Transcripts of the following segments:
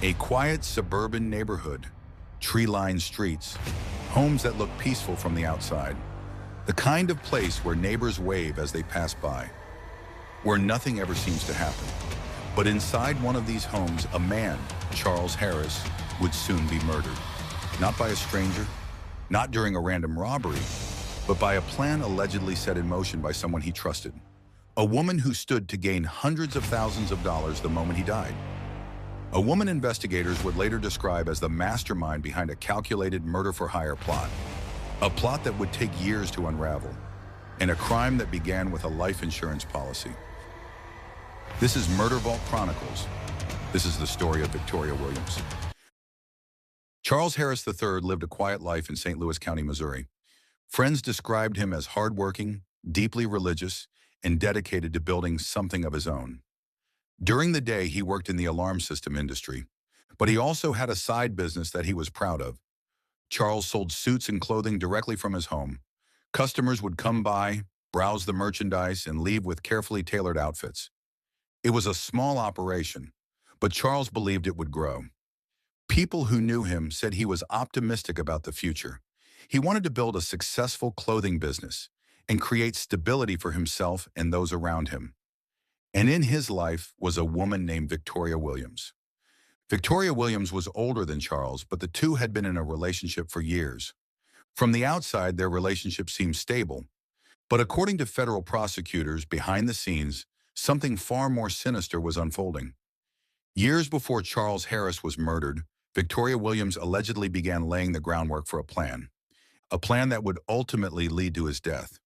A quiet suburban neighborhood, tree-lined streets, homes that look peaceful from the outside. The kind of place where neighbors wave as they pass by, where nothing ever seems to happen. But inside one of these homes, a man, Charles Harris, would soon be murdered. Not by a stranger, not during a random robbery, but by a plan allegedly set in motion by someone he trusted. A woman who stood to gain hundreds of thousands of dollars the moment he died. A woman investigators would later describe as the mastermind behind a calculated murder-for-hire plot. A plot that would take years to unravel, and a crime that began with a life insurance policy. This is Murder Vault Chronicles. This is the story of Victoria Williams. Charles Harris III lived a quiet life in St. Louis County, Missouri. Friends described him as hardworking, deeply religious, and dedicated to building something of his own. During the day, he worked in the alarm system industry, but he also had a side business that he was proud of. Charles sold suits and clothing directly from his home. Customers would come by, browse the merchandise, and leave with carefully tailored outfits. It was a small operation, but Charles believed it would grow. People who knew him said he was optimistic about the future. He wanted to build a successful clothing business and create stability for himself and those around him. And in his life was a woman named Victoria Williams. Victoria Williams was older than Charles, but the two had been in a relationship for years. From the outside, their relationship seemed stable. But according to federal prosecutors behind the scenes, something far more sinister was unfolding. Years before Charles Harris was murdered, Victoria Williams allegedly began laying the groundwork for a plan that would ultimately lead to his death.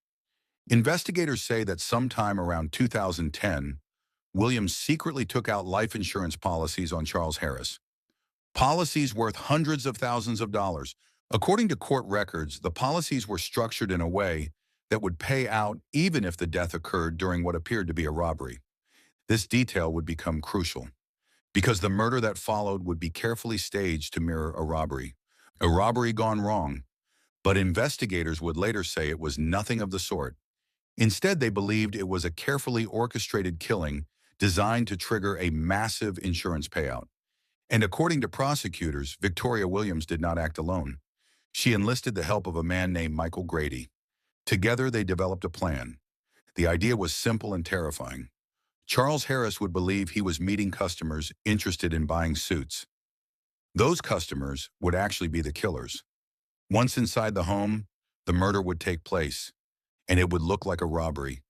Investigators say that sometime around 2010, Williams secretly took out life insurance policies on Charles Harris. Policies worth hundreds of thousands of dollars. According to court records, the policies were structured in a way that would pay out even if the death occurred during what appeared to be a robbery. This detail would become crucial, because the murder that followed would be carefully staged to mirror a robbery gone wrong. But investigators would later say it was nothing of the sort. Instead, they believed it was a carefully orchestrated killing designed to trigger a massive insurance payout. And according to prosecutors, Victoria Williams did not act alone. She enlisted the help of a man named Michael Grady. Together, they developed a plan. The idea was simple and terrifying. Charles Harris would believe he was meeting customers interested in buying suits. Those customers would actually be the killers. Once inside the home, the murder would take place, and it would look like a robbery.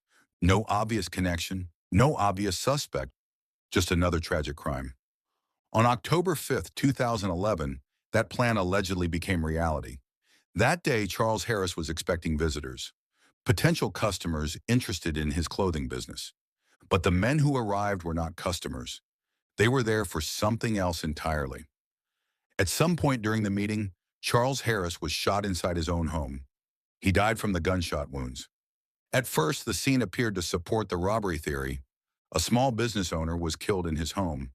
No obvious connection, no obvious suspect, just another tragic crime. On October 5th, 2011, that plan allegedly became reality. That day, Charles Harris was expecting visitors, potential customers interested in his clothing business. But the men who arrived were not customers. They were there for something else entirely. At some point during the meeting, Charles Harris was shot inside his own home. He died from the gunshot wounds. At first, the scene appeared to support the robbery theory. A small business owner was killed in his home,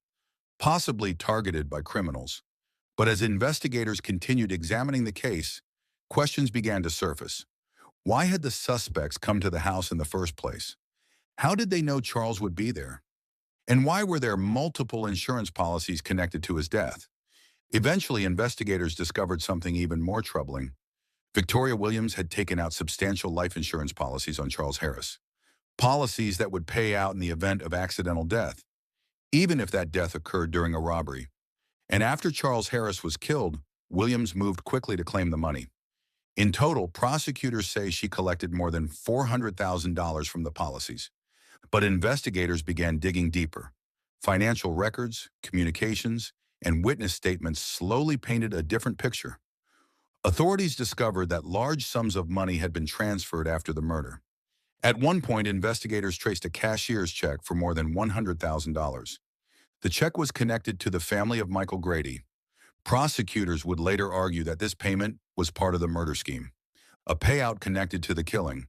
possibly targeted by criminals. But as investigators continued examining the case, questions began to surface. Why had the suspects come to the house in the first place? How did they know Charles would be there? And why were there multiple insurance policies connected to his death? Eventually, investigators discovered something even more troubling. Victoria Williams had taken out substantial life insurance policies on Charles Harris. Policies that would pay out in the event of accidental death, even if that death occurred during a robbery. And after Charles Harris was killed, Williams moved quickly to claim the money. In total, prosecutors say she collected more than $400,000 from the policies. But investigators began digging deeper. Financial records, communications, and witness statements slowly painted a different picture. Authorities discovered that large sums of money had been transferred after the murder. At one point, investigators traced a cashier's check for more than $100,000. The check was connected to the family of Michael Grady. Prosecutors would later argue that this payment was part of the murder scheme, a payout connected to the killing.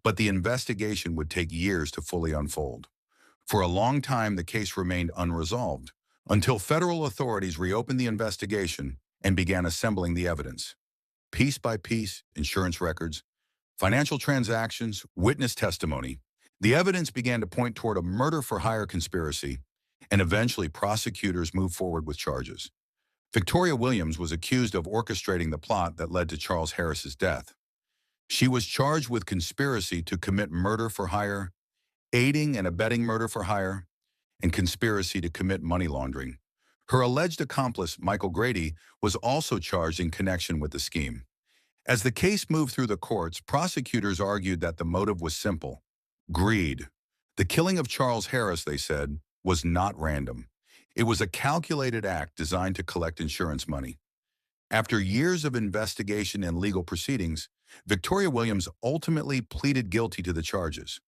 But the investigation would take years to fully unfold. For a long time, the case remained unresolved, until federal authorities reopened the investigation and began assembling the evidence. Piece by piece, insurance records, financial transactions, witness testimony, the evidence began to point toward a murder-for-hire conspiracy, and eventually prosecutors moved forward with charges. Victoria Williams was accused of orchestrating the plot that led to Charles Harris's death. She was charged with conspiracy to commit murder for hire, aiding and abetting murder for hire, and conspiracy to commit money laundering. Her alleged accomplice, Michael Grady, was also charged in connection with the scheme. As the case moved through the courts, prosecutors argued that the motive was simple: greed. The killing of Charles Harris, they said, was not random. It was a calculated act designed to collect insurance money. After years of investigation and legal proceedings, Victoria Williams ultimately pleaded guilty to the charges.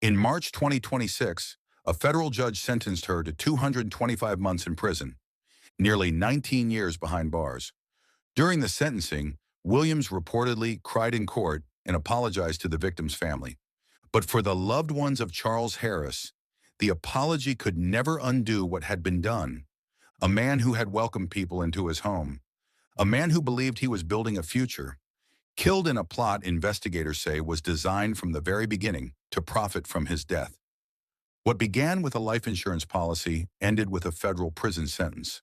In March 2026, a federal judge sentenced her to 225 months in prison, nearly 19 years behind bars. During the sentencing, Williams reportedly cried in court and apologized to the victim's family. But for the loved ones of Charles Harris, the apology could never undo what had been done. A man who had welcomed people into his home, a man who believed he was building a future, killed in a plot investigators say was designed from the very beginning to profit from his death. What began with a life insurance policy ended with a federal prison sentence,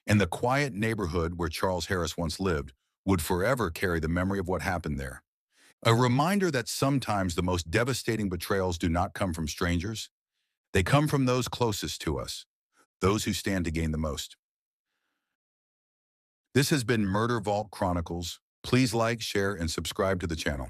and the quiet neighborhood where Charles Harris once lived would forever carry the memory of what happened there. A reminder that sometimes the most devastating betrayals do not come from strangers. They come from those closest to us, those who stand to gain the most. This has been Murder Vault Chronicles. Please like, share, and subscribe to the channel.